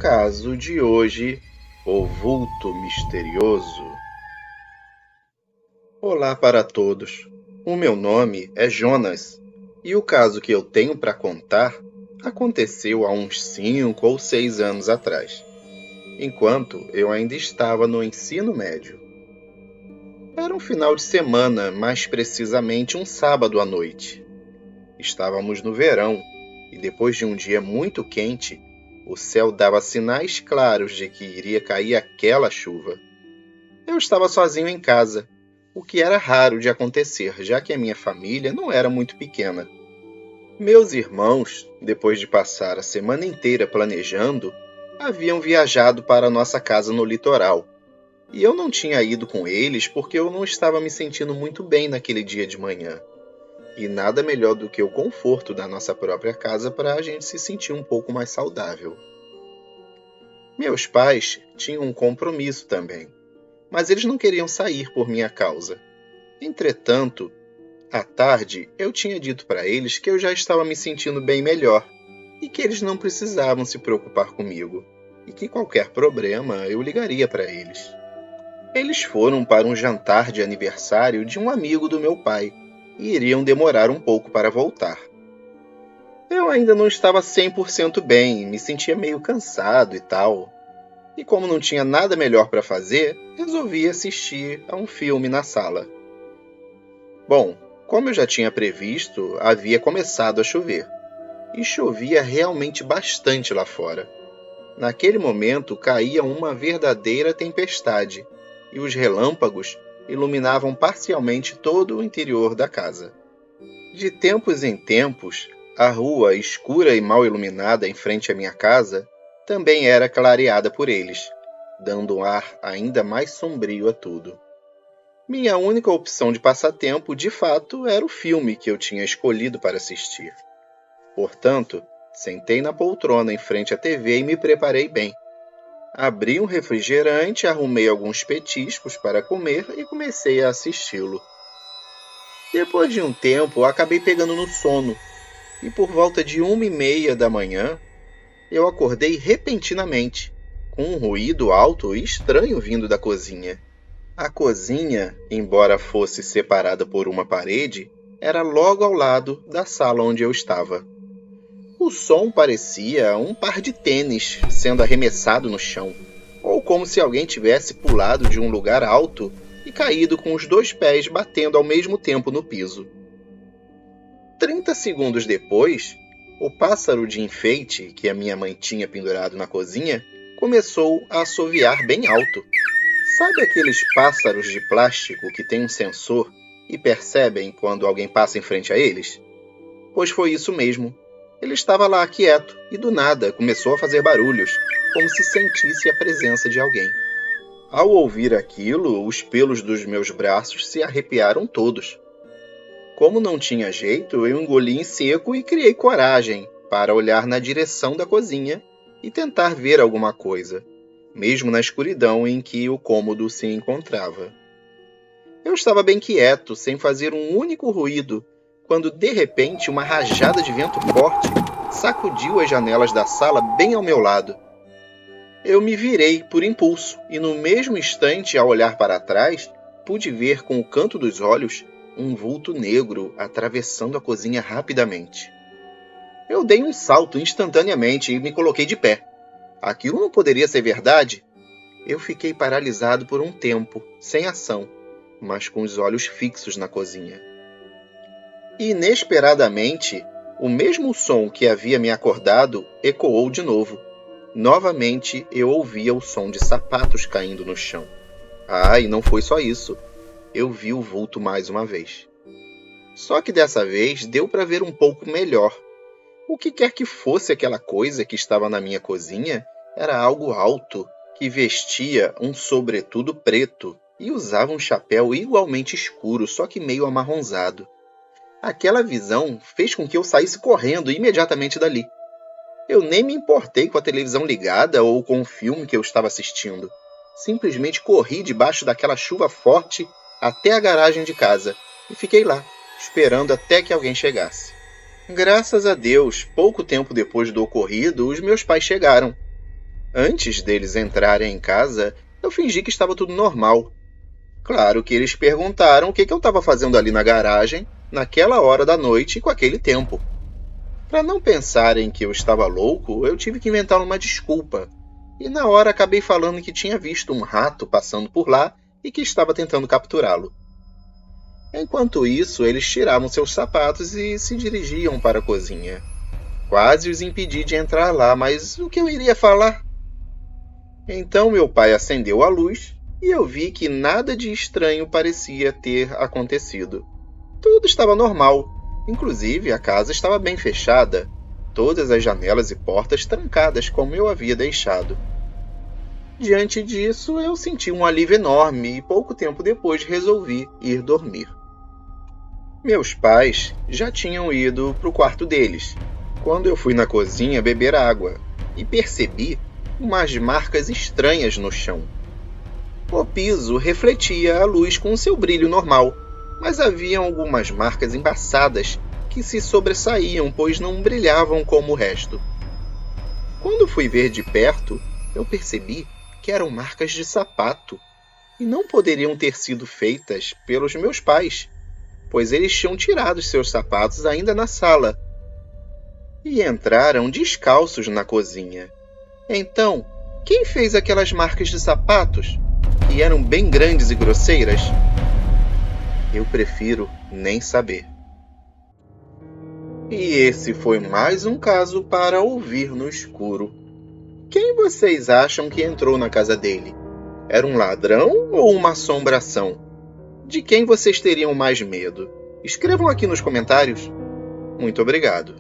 caso de hoje, o vulto misterioso. Olá para todos. O meu nome é Jonas e o caso que eu tenho para contar aconteceu há uns 5 ou 6 anos atrás, enquanto eu ainda estava no ensino médio. Era um final de semana, mais precisamente um sábado à noite. Estávamos no verão e depois de um dia muito quente, o céu dava sinais claros de que iria cair aquela chuva. Eu estava sozinho em casa, o que era raro de acontecer, já que a minha família não era muito pequena. Meus irmãos, depois de passar a semana inteira planejando, haviam viajado para nossa casa no litoral. E eu não tinha ido com eles porque eu não estava me sentindo muito bem naquele dia de manhã. E nada melhor do que o conforto da nossa própria casa para a gente se sentir um pouco mais saudável. Meus pais tinham um compromisso também, mas eles não queriam sair por minha causa. Entretanto, à tarde eu tinha dito para eles que eu já estava me sentindo bem melhor e que eles não precisavam se preocupar comigo e que qualquer problema eu ligaria para eles. Eles foram para um jantar de aniversário de um amigo do meu pai e iriam demorar um pouco para voltar. Eu ainda não estava 100% bem, me sentia meio cansado e tal. E como não tinha nada melhor para fazer, resolvi assistir a um filme na sala. Bom, como eu já tinha previsto, havia começado a chover. E chovia realmente bastante lá fora. Naquele momento caía uma verdadeira tempestade, e os relâmpagos iluminavam parcialmente todo o interior da casa. De tempos em tempos, a rua escura e mal iluminada em frente à minha casa também era clareada por eles, dando um ar ainda mais sombrio a tudo. Minha única opção de passatempo, de fato, era o filme que eu tinha escolhido para assistir. Portanto, sentei na poltrona em frente à TV e me preparei bem. Abri um refrigerante, arrumei alguns petiscos para comer e comecei a assisti-lo. Depois de um tempo, acabei pegando no sono, e por volta de 1h30 da manhã, eu acordei repentinamente, com um ruído alto e estranho vindo da cozinha. A cozinha, embora fosse separada por uma parede, era logo ao lado da sala onde eu estava. O som parecia um par de tênis sendo arremessado no chão, ou como se alguém tivesse pulado de um lugar alto e caído com os 2 pés batendo ao mesmo tempo no piso. 30 segundos depois, o pássaro de enfeite que a minha mãe tinha pendurado na cozinha começou a assoviar bem alto. Sabe aqueles pássaros de plástico que têm um sensor e percebem quando alguém passa em frente a eles? Pois foi isso mesmo. Ele estava lá quieto e do nada começou a fazer barulhos, como se sentisse a presença de alguém. Ao ouvir aquilo, os pelos dos meus braços se arrepiaram todos. Como não tinha jeito, eu engoli em seco e criei coragem para olhar na direção da cozinha e tentar ver alguma coisa, mesmo na escuridão em que o cômodo se encontrava. Eu estava bem quieto, sem fazer um único ruído, quando de repente uma rajada de vento forte sacudiu as janelas da sala bem ao meu lado. Eu me virei por impulso e no mesmo instante, ao olhar para trás, pude ver com o canto dos olhos um vulto negro atravessando a cozinha rapidamente. Eu dei um salto instantaneamente e me coloquei de pé. Aquilo não poderia ser verdade? Eu fiquei paralisado por um tempo, sem ação, mas com os olhos fixos na cozinha. Inesperadamente, o mesmo som que havia me acordado ecoou de novo. Novamente, eu ouvia o som de sapatos caindo no chão. E não foi só isso. Eu vi o vulto mais uma vez. Só que dessa vez deu para ver um pouco melhor. O que quer que fosse aquela coisa que estava na minha cozinha, era algo alto, que vestia um sobretudo preto e usava um chapéu igualmente escuro, só que meio amarronzado. Aquela visão fez com que eu saísse correndo imediatamente dali. Eu nem me importei com a televisão ligada ou com o filme que eu estava assistindo. Simplesmente corri debaixo daquela chuva forte até a garagem de casa e fiquei lá, esperando até que alguém chegasse. Graças a Deus, pouco tempo depois do ocorrido, os meus pais chegaram. Antes deles entrarem em casa, eu fingi que estava tudo normal. Claro que eles perguntaram o que eu estava fazendo ali na garagem, naquela hora da noite e com aquele tempo. Para não pensarem que eu estava louco, eu tive que inventar uma desculpa. E na hora acabei falando que tinha visto um rato passando por lá e que estava tentando capturá-lo. Enquanto isso, eles tiravam seus sapatos e se dirigiam para a cozinha. Quase os impedi de entrar lá, mas o que eu iria falar? Então meu pai acendeu a luz e eu vi que nada de estranho parecia ter acontecido. Tudo estava normal, inclusive a casa estava bem fechada, todas as janelas e portas trancadas como eu havia deixado. Diante disso, eu senti um alívio enorme e pouco tempo depois resolvi ir dormir. Meus pais já tinham ido para o quarto deles, quando eu fui na cozinha beber água e percebi umas marcas estranhas no chão. O piso refletia a luz com seu brilho normal, mas havia algumas marcas embaçadas que se sobressaíam, pois não brilhavam como o resto. Quando fui ver de perto, eu percebi que eram marcas de sapato e não poderiam ter sido feitas pelos meus pais, pois eles tinham tirado seus sapatos ainda na sala e entraram descalços na cozinha. Então, quem fez aquelas marcas de sapatos, que eram bem grandes e grosseiras? Eu prefiro nem saber. E esse foi mais um caso para ouvir no escuro. Quem vocês acham que entrou na casa dele? Era um ladrão ou uma assombração? De quem vocês teriam mais medo? Escrevam aqui nos comentários. Muito obrigado.